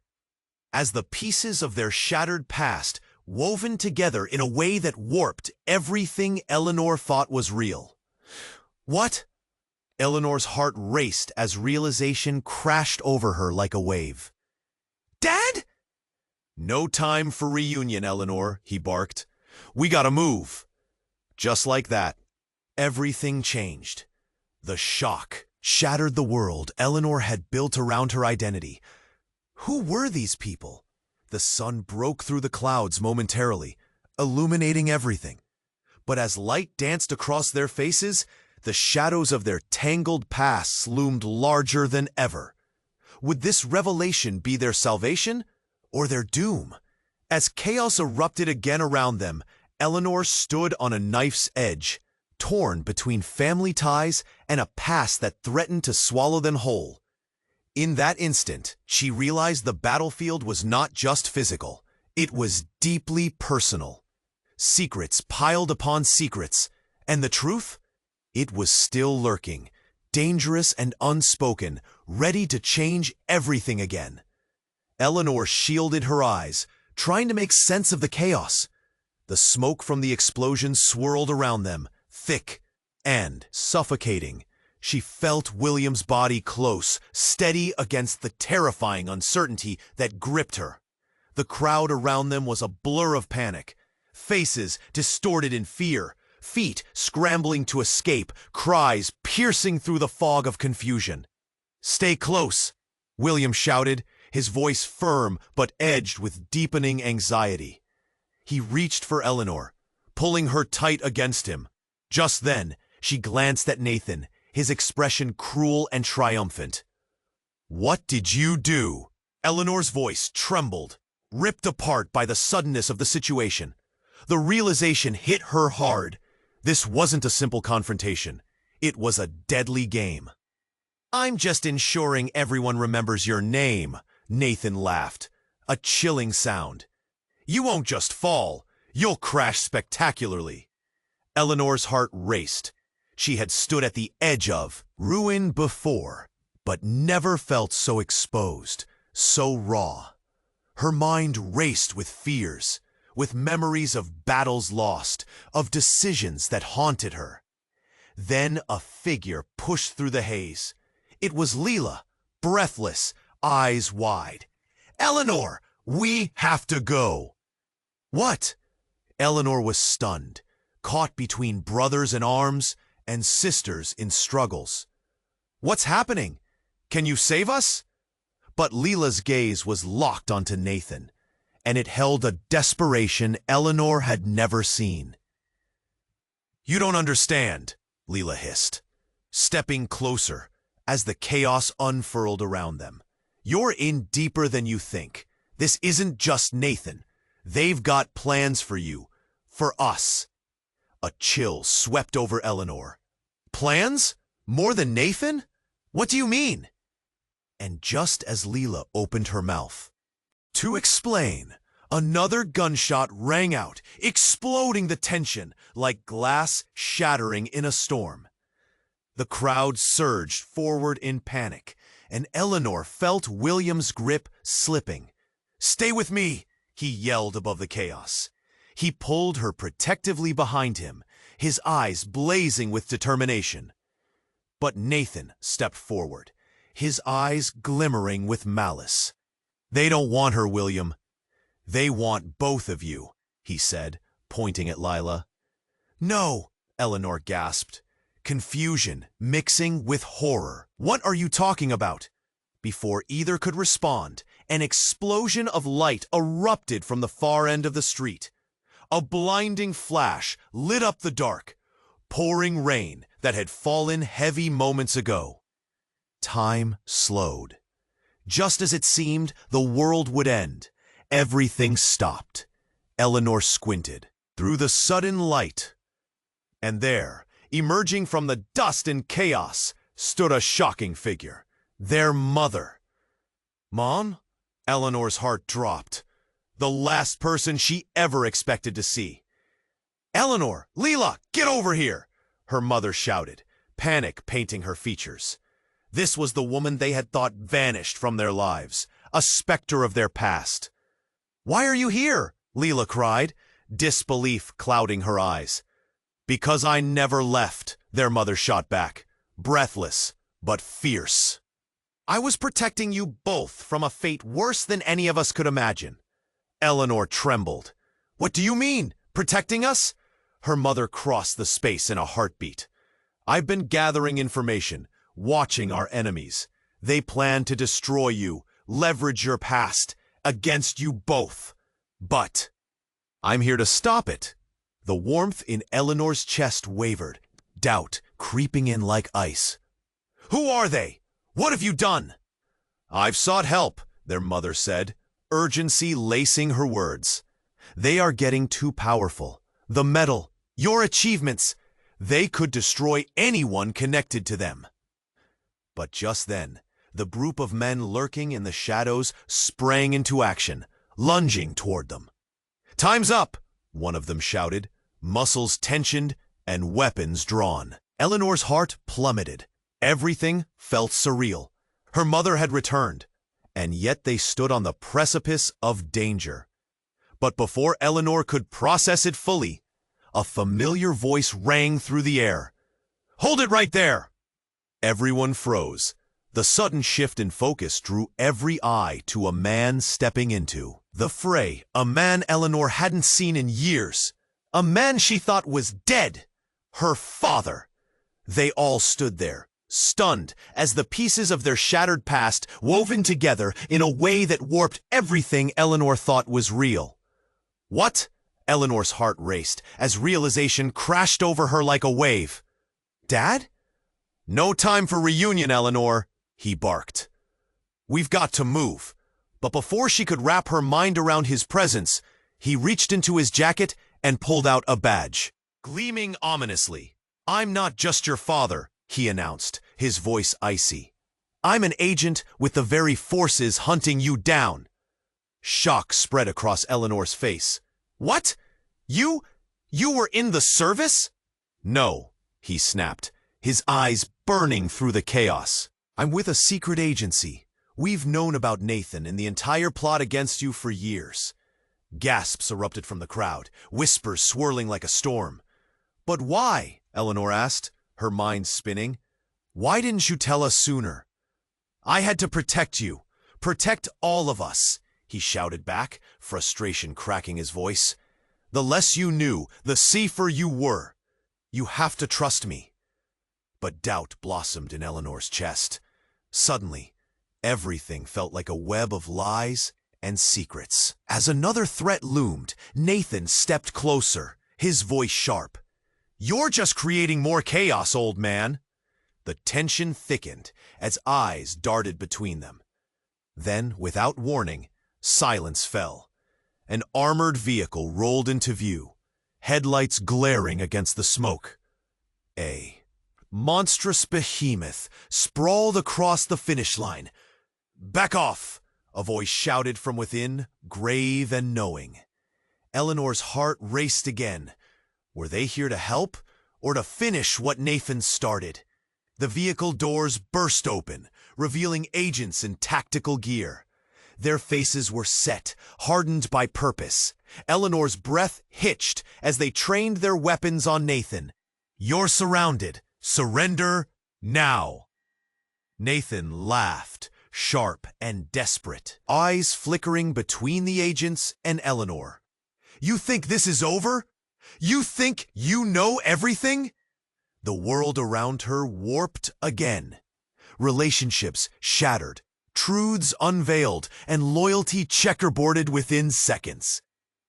As the pieces of their shattered past woven together in a way that warped everything Eleanor thought was real. What? Eleanor's heart raced as realization crashed over her like a wave. Dad? No time for reunion, Eleanor, he barked. We gotta move. Just like that, everything changed. The shock shattered the world Eleanor had built around her identity. Who were these people? The sun broke through the clouds momentarily, illuminating everything. But as light danced across their faces, the shadows of their tangled pasts loomed larger than ever. Would this revelation be their salvation or their doom? As chaos erupted again around them, Eleanor stood on a knife's edge, torn between family ties and a past that threatened to swallow them whole. In that instant, she realized the battlefield was not just physical. It was deeply personal. Secrets piled upon secrets, and the truth? It was still lurking, dangerous and unspoken, ready to change everything again. Eleanor shielded her eyes, trying to make sense of the chaos. The smoke from the explosion swirled around them, thick and suffocating. She felt William's body close, steady against the terrifying uncertainty that gripped her. The crowd around them was a blur of panic, faces distorted in fear, feet scrambling to escape, cries piercing through the fog of confusion. "Stay close," William shouted, his voice firm but edged with deepening anxiety. He reached for Eleanor, pulling her tight against him. Just then, she glanced at Nathan, his expression cruel and triumphant. "What did you do?" Eleanor's voice trembled, ripped apart by the suddenness of the situation. The realization hit her hard. This wasn't a simple confrontation. It was a deadly game. "I'm just ensuring everyone remembers your name," Nathan laughed, a chilling sound. "You won't just fall, you'll crash spectacularly." Eleanor's heart raced. She had stood at the edge of ruin before, but never felt so exposed, so raw. Her mind raced with fears, with memories of battles lost, of decisions that haunted her. Then a figure pushed through the haze. It was Leela, breathless, eyes wide. "Eleanor, we have to go." "What?" Eleanor was stunned, caught between brothers in arms and sisters in struggles. "What's happening? Can you save us?" But Leela's gaze was locked onto Nathan, and it held a desperation Eleanor had never seen. "You don't understand," Leela hissed, stepping closer as the chaos unfurled around them. You're in deeper than you think. This isn't just Nathan. They've got plans for you, for us. A chill swept over Eleanor. Plans? More than Nathan? What do you mean? And just as Leela opened her mouth to explain, another gunshot rang out, exploding the tension like glass shattering in a storm. The crowd surged forward in panic, and Eleanor felt William's grip slipping. "Stay with me," he yelled above the chaos. He pulled her protectively behind him, his eyes blazing with determination. But Nathan stepped forward, his eyes glimmering with malice. "They don't want her, William. They want both of you," he said, pointing at Lila. "No," Eleanor gasped, confusion mixing with horror. "What are you talking about?" Before either could respond, an explosion of light erupted from the far end of the street. A blinding flash lit up the dark, pouring rain that had fallen heavy moments ago. Time slowed. Just as it seemed the world would end, everything stopped. Eleanor squinted through the sudden light, and there, emerging from the dust and chaos, stood a shocking figure. Their mother. "Mom?" Eleanor's heart dropped. The last person she ever expected to see. "Eleanor! Leela! Get over here!" her mother shouted, panic painting her features. This was the woman they had thought vanished from their lives, a specter of their past. "Why are you here?" Leela cried, disbelief clouding her eyes. "Because I never left," their mother shot back, breathless but fierce. "I was protecting you both from a fate worse than any of us could imagine." Eleanor trembled. "What do you mean, protecting us?" Her mother crossed the space in a heartbeat. "I've been gathering information, watching our enemies. They plan to destroy you, leverage your past against you both. But I'm here to stop it." The warmth in Eleanor's chest wavered, doubt creeping in like ice. "Who are they? What have you done?" "I've sought help," their mother said, urgency lacing her words. "They are getting too powerful. The metal, your achievements, they could destroy anyone connected to them." But just then, the group of men lurking in the shadows sprang into action, lunging toward them. "Time's up," one of them shouted, muscles tensioned and weapons drawn. Eleanor's heart plummeted. Everything felt surreal. Her mother had returned, and yet they stood on the precipice of danger. But before Eleanor could process it fully, a familiar voice rang through the air. "Hold it right there!" Everyone froze. The sudden shift in focus drew every eye to a man stepping into the fray, a man Eleanor hadn't seen in years, a man she thought was dead, her father. They all stood there, stunned as the pieces of their shattered past woven together in a way that warped everything Eleanor thought was real. "What?" Eleanor's heart raced as realization crashed over her like a wave. "Dad?" "No time for reunion, Eleanor," he barked. "We've got to move." But before she could wrap her mind around his presence, he reached into his jacket and pulled out a badge, gleaming ominously. "I'm not just your father," he announced, his voice icy. "I'm an agent with the very forces hunting you down." Shock spread across Eleanor's face. "What? You were in the service?" "No," he snapped, his eyes burning through the chaos. "I'm with a secret agency. We've known about Nathan and the entire plot against you for years." Gasps erupted from the crowd, whispers swirling like a storm. "But why?" Eleanor asked, her mind spinning. "Why didn't you tell us sooner?" "I had to protect you. Protect all of us," he shouted back, frustration cracking his voice. "The less you knew, the safer you were. You have to trust me." But doubt blossomed in Eleanor's chest. Suddenly, everything felt like a web of lies and secrets. As another threat loomed, Nathan stepped closer, his voice sharp. You're just creating more chaos, old man. The tension thickened as eyes darted between them. Then, without warning, silence fell. An armored vehicle rolled into view, headlights glaring against the smoke. A monstrous behemoth sprawled across the finish line. "Back off!" a voice shouted from within, grave and knowing. Eleanor's heart raced again. Were they here to help, or to finish what Nathan started? The vehicle doors burst open, revealing agents in tactical gear. Their faces were set, hardened by purpose. Eleanor's breath hitched as they trained their weapons on Nathan. "You're surrounded. Surrender now." Nathan laughed, sharp and desperate, eyes flickering between the agents and Eleanor. "You think this is over? You think you know everything?" The world around her warped again. Relationships shattered, truths unveiled, and loyalty checkerboarded within seconds.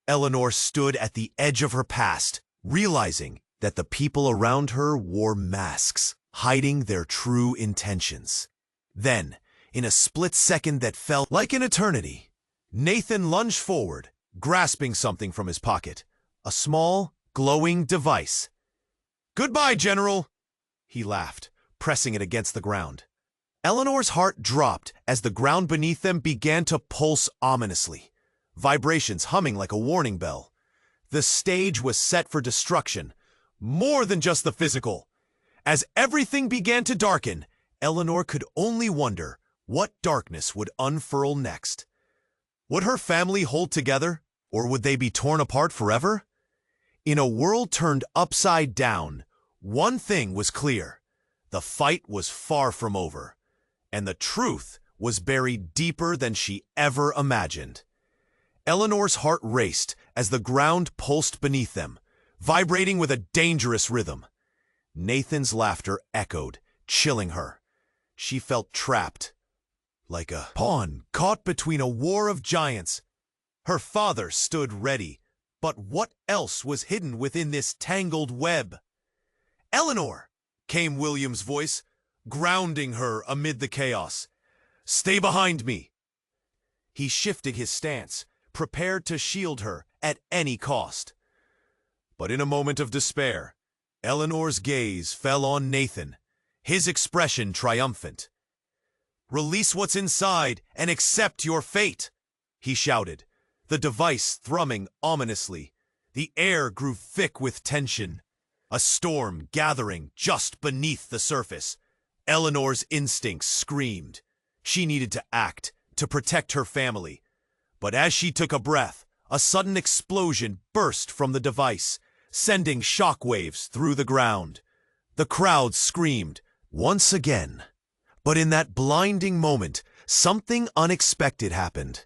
Eleanor stood at the edge of her past, realizing that the people around her wore masks, hiding their true intentions. Then, in a split second that felt like an eternity, Nathan lunged forward, grasping something from his pocket, a small, glowing device. "Goodbye, General," he laughed, pressing it against the ground. Eleanor's heart dropped as the ground beneath them began to pulse ominously, vibrations humming like a warning bell. The stage was set for destruction, more than just the physical. As everything began to darken, Eleanor could only wonder what darkness would unfurl next. Would her family hold together, or would they be torn apart forever? In a world turned upside down, one thing was clear. The fight was far from over, and the truth was buried deeper than she ever imagined. Eleanor's heart raced as the ground pulsed beneath them, vibrating with a dangerous rhythm. Nathan's laughter echoed, chilling her. She felt trapped, like a pawn caught between a war of giants. Her father stood ready, but what else was hidden within this tangled web? "Eleanor!" came William's voice, grounding her amid the chaos. "Stay behind me." He shifted his stance, prepared to shield her at any cost. But in a moment of despair, Eleanor's gaze fell on Nathan, his expression triumphant. "Release what's inside and accept your fate," he shouted, the device thrumming ominously. The air grew thick with tension, a storm gathering just beneath the surface. Eleanor's instincts screamed. She needed to act, to protect her family. But as she took a breath, a sudden explosion burst from the device, sending shockwaves through the ground. The crowd screamed once again. But in that blinding moment, something unexpected happened.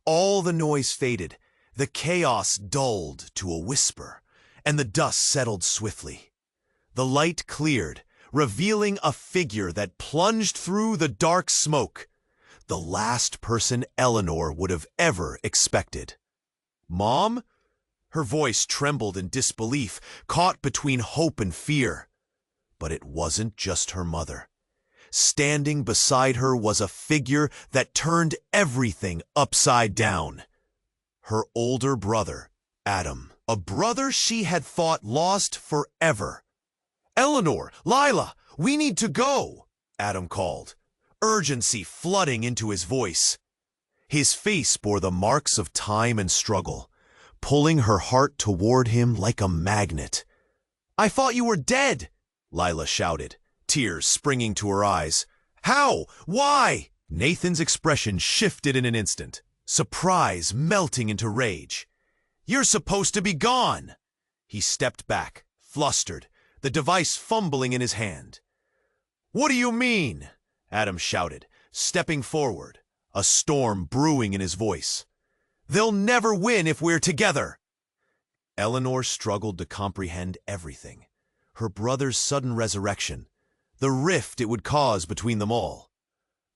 All the noise faded, the chaos dulled to a whisper, and the dust settled swiftly. The light cleared, revealing a figure that plunged through the dark smoke. The last person Eleanor would have ever expected. "Mom?" Her voice trembled in disbelief, caught between hope and fear. But it wasn't just her mother. Standing beside her was a figure that turned everything upside down. Her older brother, Adam. A brother she had thought lost forever. "Eleanor, Lila, we need to go," Adam called, urgency flooding into his voice. His face bore the marks of time and struggle, pulling her heart toward him like a magnet. "I thought you were dead," Lila shouted, tears springing to her eyes. "How? Why?" Nathan's expression shifted in an instant, surprise melting into rage. "You're supposed to be gone." He stepped back, flustered, the device fumbling in his hand. "What do you mean?" Adam shouted, stepping forward, a storm brewing in his voice. "They'll never win if we're together." Eleanor struggled to comprehend everything. Her brother's sudden resurrection, the rift it would cause between them all.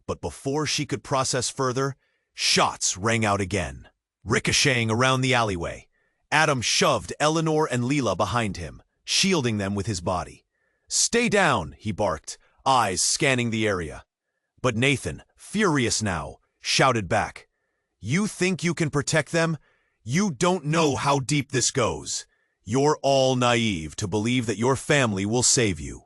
But before she could process further, shots rang out again. Ricocheting around the alleyway, Adam shoved Eleanor and Leela behind him, shielding them with his body. "Stay down," he barked, eyes scanning the area. But Nathan, furious now, shouted back, "You think you can protect them? You don't know how deep this goes. You're all naive to believe that your family will save you."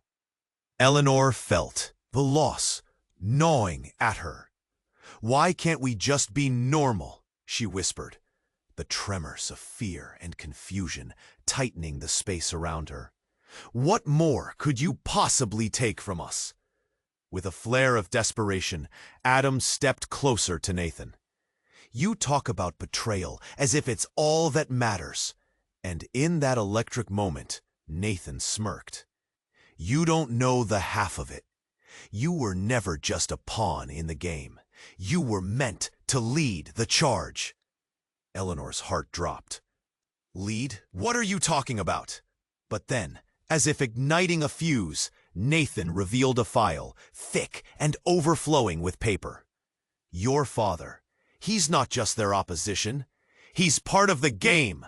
Eleanor felt the loss gnawing at her. "Why can't we just be normal?" she whispered, the tremors of fear and confusion tightening the space around her. "What more could you possibly take from us?" With a flare of desperation, Adam stepped closer to Nathan. "You talk about betrayal as if it's all that matters." And in that electric moment, Nathan smirked. "You don't know the half of it. You were never just a pawn in the game. You were meant to lead the charge." Eleanor's heart dropped. "Lead? What are you talking about?" But then, as if igniting a fuse, Nathan revealed a file, thick and overflowing with paper. "Your father, he's not just their opposition. He's part of the game.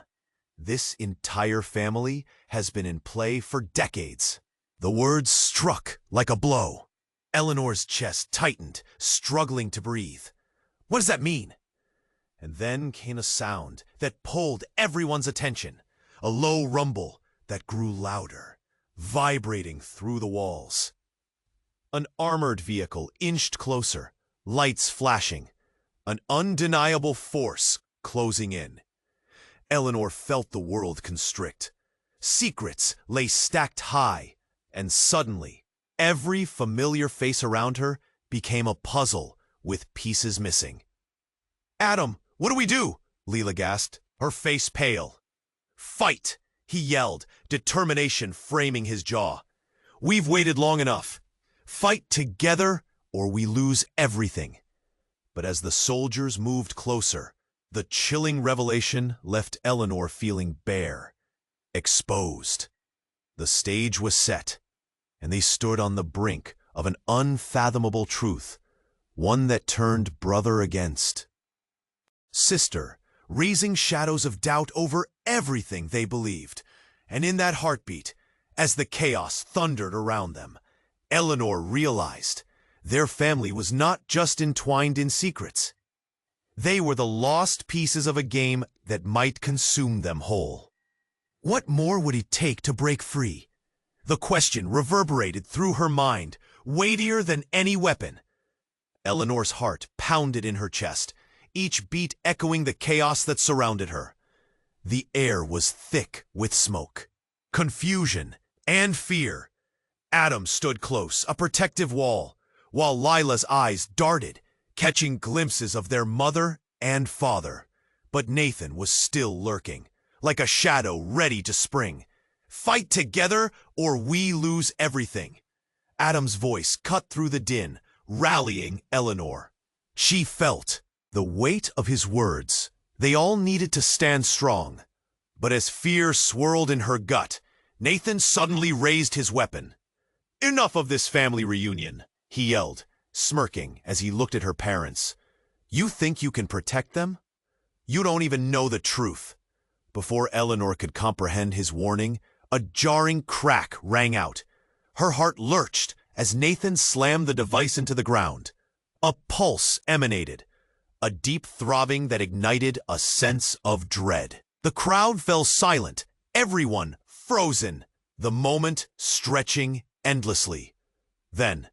This entire family has been in play for decades." The words struck like a blow. Eleanor's chest tightened, struggling to breathe. "What does that mean?" And then came a sound that pulled everyone's attention, a low rumble that grew louder, vibrating through the walls. An armored vehicle inched closer, lights flashing, an undeniable force closing in. Eleanor felt the world constrict. Secrets lay stacked high, and suddenly, every familiar face around her became a puzzle with pieces missing. "Adam, what do we do?" Leela gasped, her face pale. "Fight!" he yelled, determination framing his jaw. "We've waited long enough. Fight together or we lose everything." But as the soldiers moved closer, the chilling revelation left Eleanor feeling bare, exposed. The stage was set, and they stood on the brink of an unfathomable truth, one that turned brother against sister, raising shadows of doubt over everything they believed. And in that heartbeat, as the chaos thundered around them, Eleanor realized their family was not just entwined in secrets. They were the lost pieces of a game that might consume them whole. What more would it take to break free? The question reverberated through her mind, weightier than any weapon. Eleanor's heart pounded in her chest, each beat echoing the chaos that surrounded her. The air was thick with smoke, confusion, and fear. Adam stood close, a protective wall, while Lila's eyes darted, catching glimpses of their mother and father. But Nathan was still lurking, like a shadow ready to spring. "Fight together or we lose everything." Adam's voice cut through the din, rallying Eleanor. She felt the weight of his words. They all needed to stand strong. But as fear swirled in her gut, Nathan suddenly raised his weapon. "Enough of this family reunion," he yelled, smirking as he looked at her parents. "You think you can protect them? You don't even know the truth." Before Eleanor could comprehend his warning, a jarring crack rang out. Her heart lurched as Nathan slammed the device into the ground. A pulse emanated, a deep throbbing that ignited a sense of dread. The crowd fell silent, everyone frozen, the moment stretching endlessly. Then,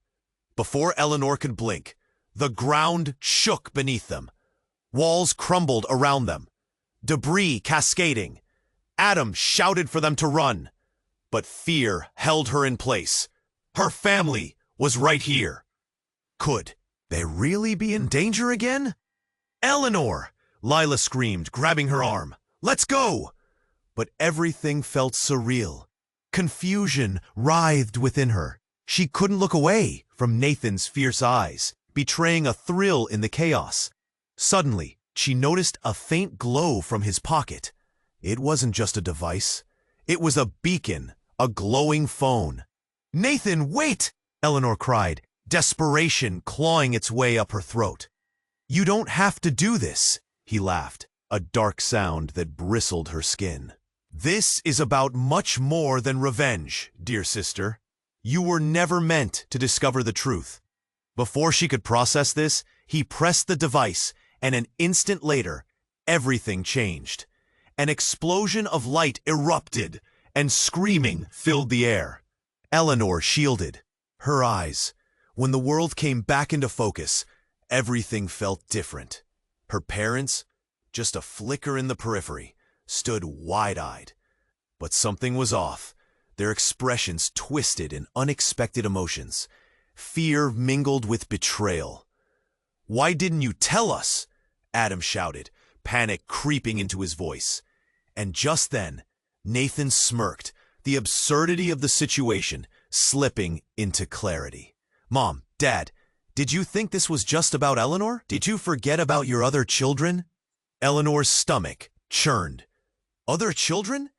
before Eleanor could blink, the ground shook beneath them. Walls crumbled around them, debris cascading. Adam shouted for them to run, but fear held her in place. Her family was right here. Could they really be in danger again? "Eleanor!" Lila screamed, grabbing her arm. "Let's go!" But everything felt surreal. Confusion writhed within her. She couldn't look away from Nathan's fierce eyes, betraying a thrill in the chaos. Suddenly, she noticed a faint glow from his pocket. It wasn't just a device. It was a beacon, a glowing phone. "Nathan, wait!" Eleanor cried, desperation clawing its way up her throat. "You don't have to do this," he laughed, a dark sound that bristled her skin. This is about much more than revenge, dear sister. You were never meant to discover the truth. Before she could process this, he pressed the device, and an instant later, everything changed. An explosion of light erupted, and screaming filled the air. Eleanor shielded her eyes. When the world came back into focus, everything felt different. Her parents, just a flicker in the periphery, stood wide-eyed. But something was off. Their expressions twisted in unexpected emotions. Fear mingled with betrayal. "Why didn't you tell us?" Adam shouted, panic creeping into his voice. And just then, Nathan smirked, the absurdity of the situation slipping into clarity. "Mom, Dad, did you think this was just about Eleanor? Did you forget about your other children?" Eleanor's stomach churned. Other children?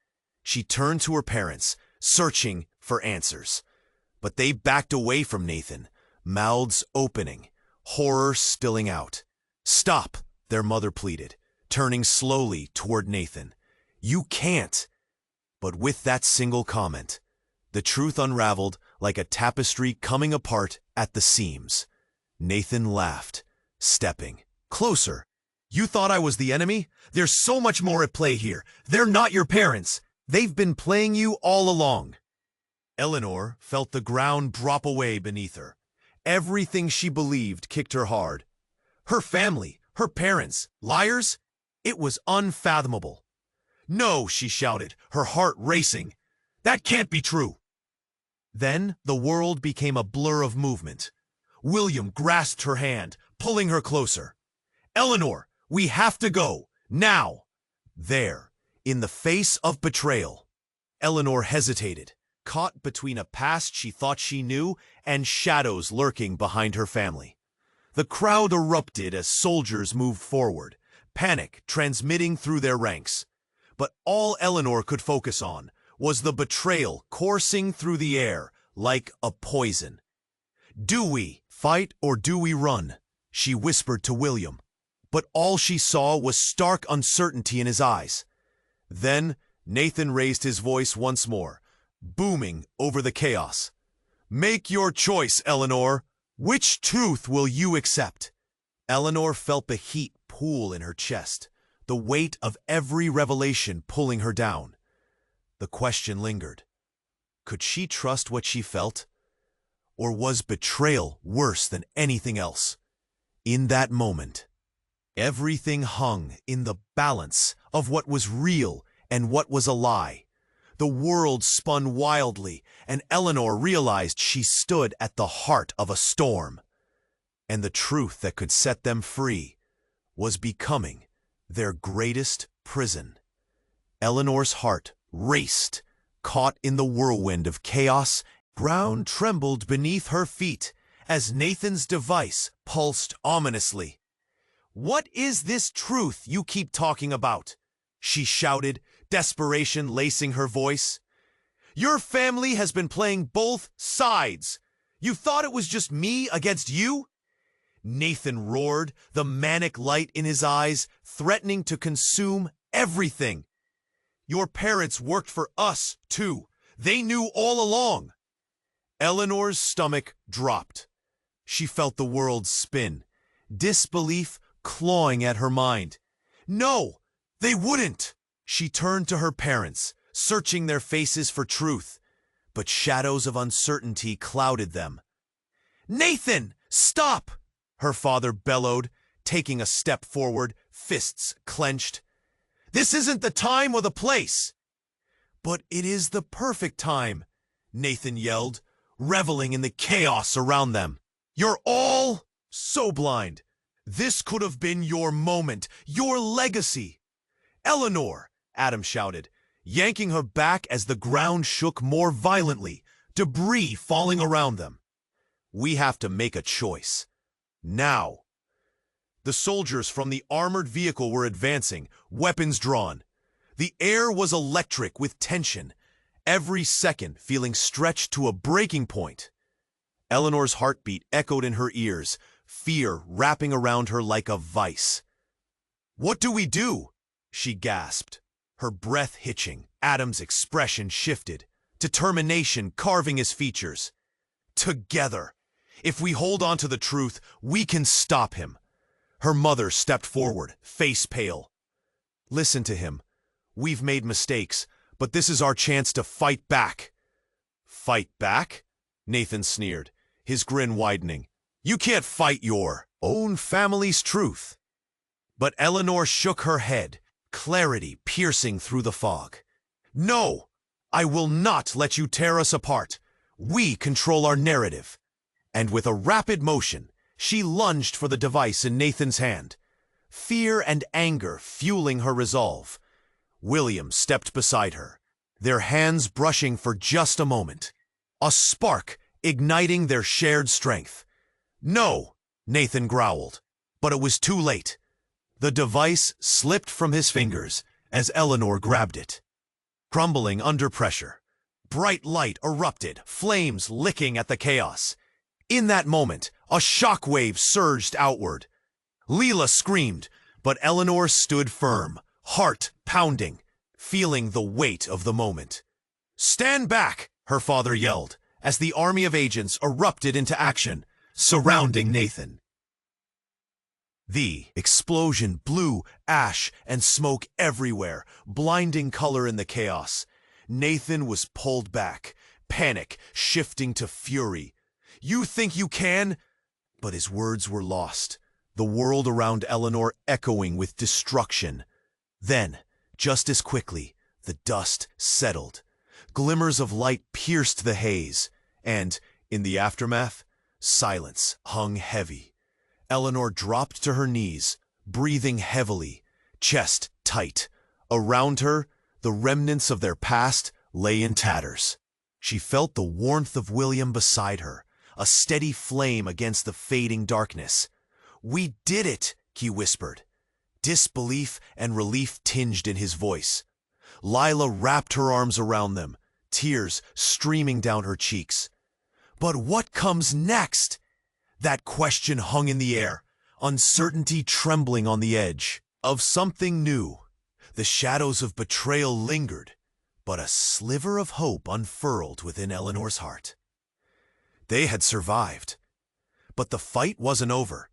She turned to her parents, searching for answers. But they backed away from Nathan, mouths opening, horror spilling out. "Stop," their mother pleaded, turning slowly toward Nathan. "You can't." But with that single comment, the truth unraveled like a tapestry coming apart at the seams. Nathan laughed, stepping closer. "You thought I was the enemy? There's so much more at play here. They're not your parents. They've been playing you all along." Eleanor felt the ground drop away beneath her. Everything she believed kicked her hard. Her family, her parents, liars? It was unfathomable. "No," she shouted, her heart racing. "That can't be true." Then the world became a blur of movement. William grasped her hand, pulling her closer. "Eleanor, we have to go, now." There, in the face of betrayal, Eleanor hesitated, caught between a past she thought she knew and shadows lurking behind her family. The crowd erupted as soldiers moved forward, panic transmitting through their ranks. But all Eleanor could focus on was the betrayal coursing through the air like a poison. "Do we fight or do we run?" she whispered to William. But all she saw was stark uncertainty in his eyes. Then Nathan raised his voice once more, booming over the chaos. "Make your choice, Eleanor. Which truth will you accept?" Eleanor felt the heat pool in her chest, the weight of every revelation pulling her down. The question lingered. Could she trust what she felt? Or was betrayal worse than anything else? In that moment, everything hung in the balance of what was real and what was a lie. The world spun wildly, and Eleanor realized she stood at the heart of a storm. And the truth that could set them free was becoming their greatest prison. Eleanor's heart raced, caught in the whirlwind of chaos. Ground trembled beneath her feet as Nathan's device pulsed ominously. "What is this truth you keep talking about?" she shouted, desperation lacing her voice. "Your family has been playing both sides. You thought it was just me against you?" Nathan roared, the manic light in his eyes threatening to consume everything. "Your parents worked for us, too. They knew all along." Eleanor's stomach dropped. She felt the world spin, disbelief clawing at her mind. "No, they wouldn't!" She turned to her parents, searching their faces for truth, but shadows of uncertainty clouded them. "Nathan, stop!" her father bellowed, taking a step forward, fists clenched. "This isn't the time or the place." "But it is the perfect time," Nathan yelled, reveling in the chaos around them. "You're all so blind. This could have been your moment, your legacy." "Eleanor," Adam shouted, yanking her back as the ground shook more violently, debris falling around them. "We have to make a choice. Now." The soldiers from the armored vehicle were advancing, weapons drawn. The air was electric with tension, every second feeling stretched to a breaking point. Eleanor's heartbeat echoed in her ears, fear wrapping around her like a vice. "What do we do?" she gasped, her breath hitching Adam's expression shifted, determination carving his features. Together, if we hold on to the truth, we can stop him. Her mother stepped forward, face pale. Listen to him. We've made mistakes, but this is our chance to fight back. Fight back? Nathan sneered, his grin widening. You can't fight your own family's truth. But Eleanor shook her head, clarity piercing through the fog. No, I will not let you tear us apart. We control our narrative. And with a rapid motion, she lunged for the device in Nathan's hand, fear and anger fueling her resolve. William stepped beside her, their hands brushing for just a moment, a spark igniting their shared strength. No, Nathan growled, but it was too late. The device slipped from his fingers as Eleanor grabbed it. Crumbling under pressure, bright light erupted, flames licking at the chaos. In that moment, a shockwave surged outward. Leela screamed, but Eleanor stood firm, heart pounding, feeling the weight of the moment. "Stand back!" her father yelled, as the army of agents erupted into action, surrounding Nathan. The explosion blew ash and smoke everywhere, blinding color in the chaos. Nathan was pulled back, panic shifting to fury. "You think you can?" But his words were lost, the world around Eleanor echoing with destruction. Then, just as quickly, the dust settled. Glimmers of light pierced the haze, and, in the aftermath, silence hung heavy. Eleanor dropped to her knees, breathing heavily, chest tight. Around her, the remnants of their past lay in tatters. She felt the warmth of William beside her, a steady flame against the fading darkness. "We did it," he whispered. Disbelief and relief tinged in his voice. Lila wrapped her arms around them, tears streaming down her cheeks. But what comes next? That question hung in the air, uncertainty trembling on the edge of something new. The shadows of betrayal lingered, but a sliver of hope unfurled within Eleanor's heart. They had survived, but the fight wasn't over.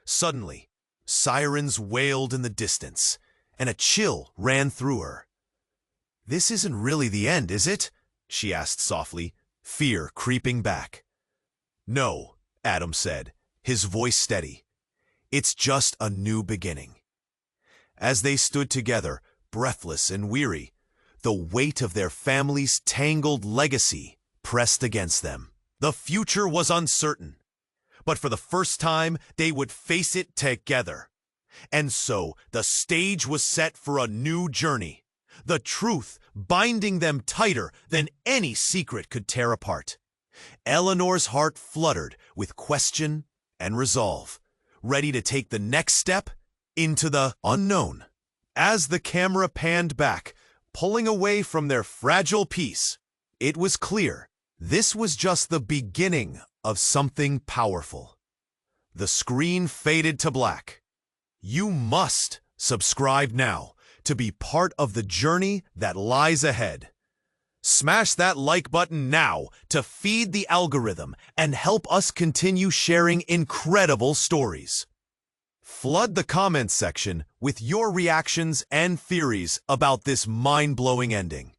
Suddenly, sirens wailed in the distance, and a chill ran through her. "This isn't really the end, is it?" she asked softly, fear creeping back. "No," Adam said, his voice steady. "It's just a new beginning." As they stood together, breathless and weary, the weight of their family's tangled legacy pressed against them. The future was uncertain, but for the first time, they would face it together. And so, the stage was set for a new journey, the truth binding them tighter than any secret could tear apart. Eleanor's heart fluttered with question and resolve, ready to take the next step into the unknown. As the camera panned back, pulling away from their fragile peace, it was clear this was just the beginning of something powerful. The screen faded to black. You must subscribe now to be part of the journey that lies ahead. Smash that like button now to feed the algorithm and help us continue sharing incredible stories. Flood the comments section with your reactions and theories about this mind-blowing ending.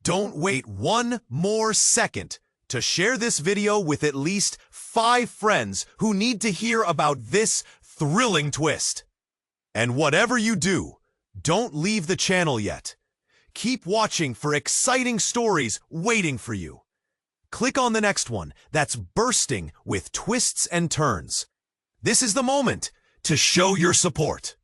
Don't wait one more second to share this video with at least 5 friends who need to hear about this thrilling twist. And whatever you do, don't leave the channel yet. Keep watching for exciting stories waiting for you. Click on the next one that's bursting with twists and turns. This is the moment to show your support.